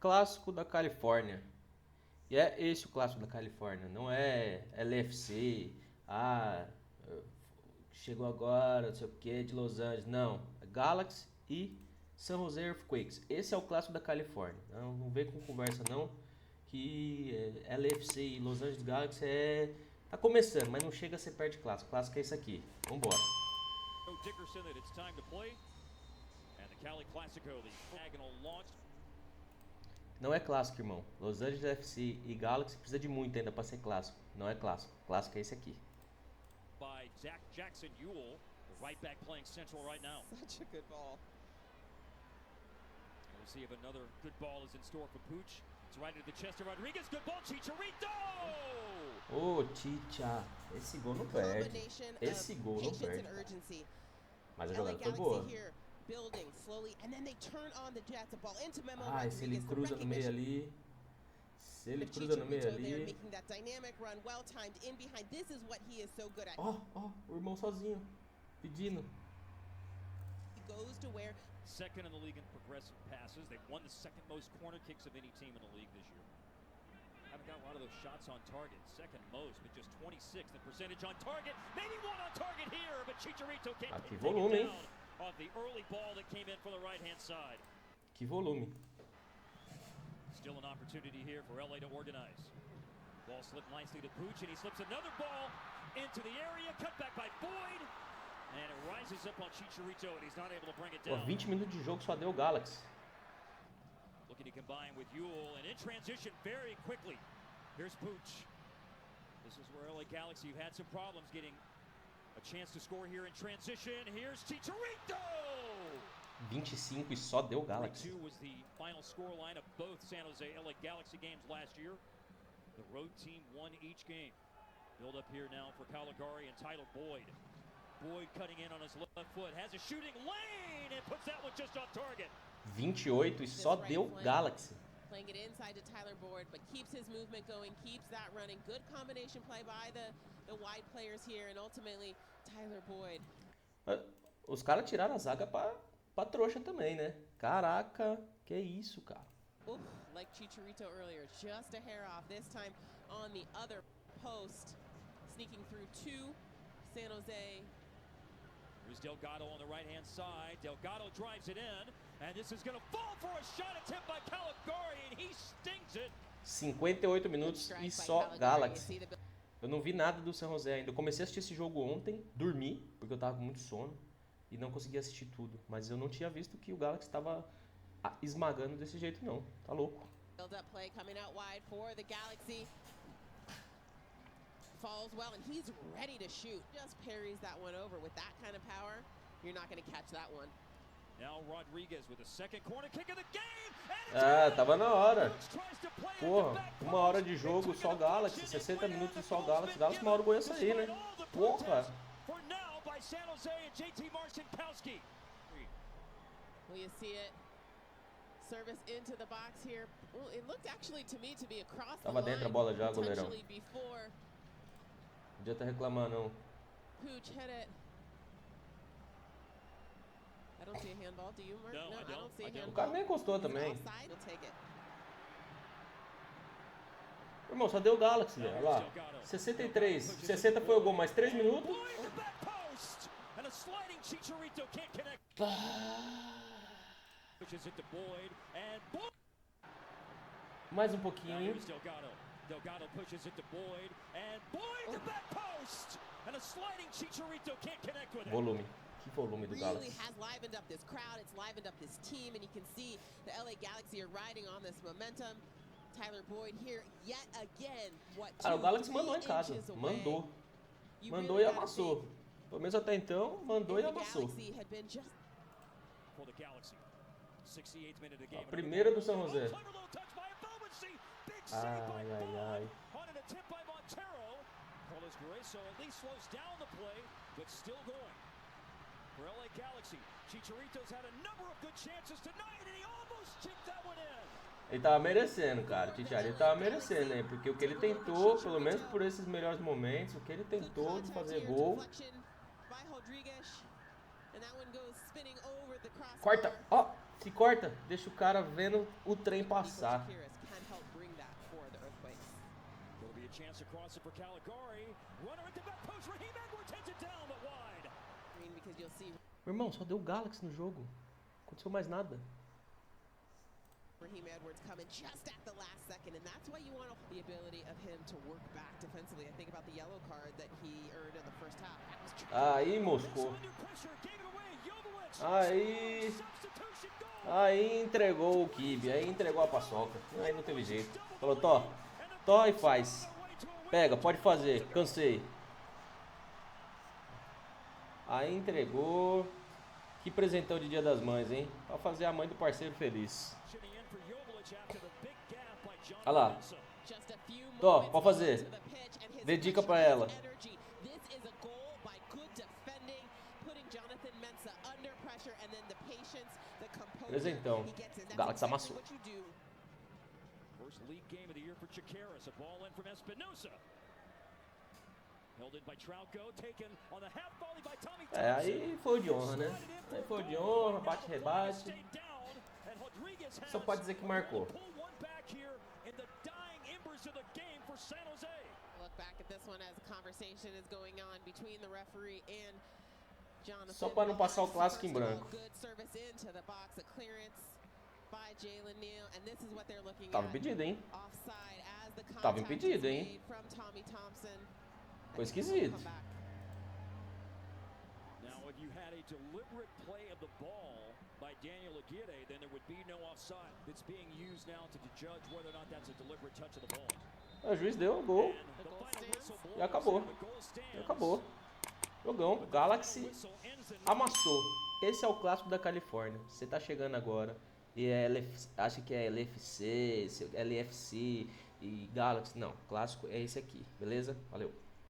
Clássico da Califórnia. E é esse o clássico da Califórnia, não é LFC, chegou agora, não sei o que, de Los Angeles. Não, é Galaxy e San Jose Earthquakes. Esse é o clássico da Califórnia. Não vem com conversa não, que LFC e Los Angeles Galaxy tá começando, mas não chega a ser perto de clássico. Clássico é esse aqui. Vambora. Não é clássico, irmão. Los Angeles FC e Galaxy precisa de muito ainda para ser clássico. Não é clássico. Clássico é esse aqui. By Jackson Ewell, the right back playing central right now. Such a good ball. We'll see if another good ball is in store for Pooch. It's right into the chest of Rodriguez. Good ball, Chicharito! Ô, Chicha. Esse gol não perde. Esse gol não perde. Mas a jogada foi boa. Ah, se ele cruza no meio ali. Se ele cruza no meio ali. Ó, o irmão sozinho. Pedindo. Second in the league in progressive passes. They've won the second most corner kicks of any team in the league this year. Haven't got a lot of those shots on target. Second most, but just 26th in percentage on target. Maybe one on target here, but Chicharito can't take it down off the early ball that came in from the right-hand side. Que volume. Still an opportunity here for LA to organize. Ball slipped nicely to Pooch, and he slips another ball into the area. Cut back by Boyd. And it rises up on Chicharito, and he's not able to bring it down. Pô, 20 minutos de jogo só deu o Galaxy. Looking to combine with Ewell, and in transition very quickly. Here's Pooch. This is where LA Galaxy have had some problems getting a chance to score here in transition. Here's Chicharito! 25 e só deu o Galaxy. 3-2 was the final scoreline of both San Jose LA Galaxy games last year. The road team won each game. Build up here now for Caligari and Tyler Boyd. Boyd cutting in on his left foot, has a shooting lane and puts that one just off target. 28 e só deu Galaxy. Playing it inside to Tyler Boyd, but keeps his movement going, keeps that running. Good combination play by the wide players here, and ultimately Tyler Boyd. Os caras tiraram a zaga pra trouxa também, né? Caraca, que isso, cara. Like Chicharito earlier, just a hair off. This time on the other post, sneaking through two San Jose. Here's Delgado on the right-hand side. Delgado drives it in, and this is going to fall for a shot attempt by Califórnia, and he stings it. 58 minutos e só Galaxy. Eu não vi nada do San Jose ainda. Eu comecei a assistir esse jogo ontem, dormi, porque eu tava com muito sono e não consegui assistir tudo. Mas eu não tinha visto que o Galaxy estava esmagando desse jeito, não. Tá louco. Build-up play coming out wide for the Galaxy. Falls well, and he's ready to shoot. Just parries that one over with that kind of power. You're not going to catch that one. Now Rodriguez with the second corner kick of the game. Tava na hora. Porra, 1 hora de jogo só Galaxy, 60 minutos de só Galaxy. Galaxy, uma hora o gol ia sair, né? Porra. For now by San Jose and JT Marcinkowski. Well, you see it. Service into the box here. Well, it looked actually to me to be across the line. Tava dentro a bola já, goleirão. Before. Não podia estar reclamando, não. Pooch hit it. I don't see a handball. Do you, Mark? No, I don't see a handball. O cara nem encostou também. We'll take it. Irmão, só deu o Galaxy, velho. Olha lá. 63. 60 foi o gol, mais 3 minutos. Mais um pouquinho. Delgado pushes it to Boyd, and Boyd to back post, and a sliding Chicharito can't connect with it. Volume. Que volume do Galaxy. Really has livened up this crowd, it's livened up this team, and you can see the LA Galaxy are riding on this momentum. Tyler Boyd here yet again. O Galaxy mandou em casa. Mandou. Mandou e amassou. Pelo menos até então, mandou e amassou. A primeira do San Jose. Ai, ai, ai. For LA Galaxy, Chicharito's had a number of good chances tonight, and he almost chipped that one in. Ele tava merecendo, cara. O Chicharito tava merecendo, hein? Porque o que ele tentou, pelo menos por esses melhores momentos, o que ele tentou de fazer gol. Corta. Ó, Se corta, deixa o cara vendo o trem passar. There'll be a chance across it for Caligari. Runner at the back post. Raheem Edwards heads it down, but wide. Meu irmão, só deu Galaxy no jogo. Não aconteceu mais nada. Raheem Edwards coming just at the last second, and that's why you want the ability of him to work back defensively. I think about the yellow card that he earned in the first half. Aí, moscou. Aí entregou o kibe, aí entregou a paçoca. Aí não teve jeito. Falou, Tó e faz. Pega, pode fazer, cansei. Aí entregou. Que presentão de Dia das Mães, hein? Pra fazer a mãe do parceiro feliz. Olha lá. Tó, pode fazer. Dê dica pra ela. Presentão. O Galaxy amassou. Aí foi o de honra, né? Aí foi o de honra, bate-rebate. Só pode dizer que marcou. Só para não passar o clássico em branco. Tava impedido, hein? Tava impedido, hein? Foi esquisito. Now, if you had a deliberate play of the ball by Daniel Aguirre, then there would be no offside. It's being used now to judge whether or not that's a deliberate touch of the ball. O juiz deu o gol. E acabou. E acabou. Jogão. Galaxy amassou. Esse é o clássico da Califórnia. Você tá chegando agora e acha que é LFC, LFC e Galaxy. Não, clássico é esse aqui. Beleza? Valeu.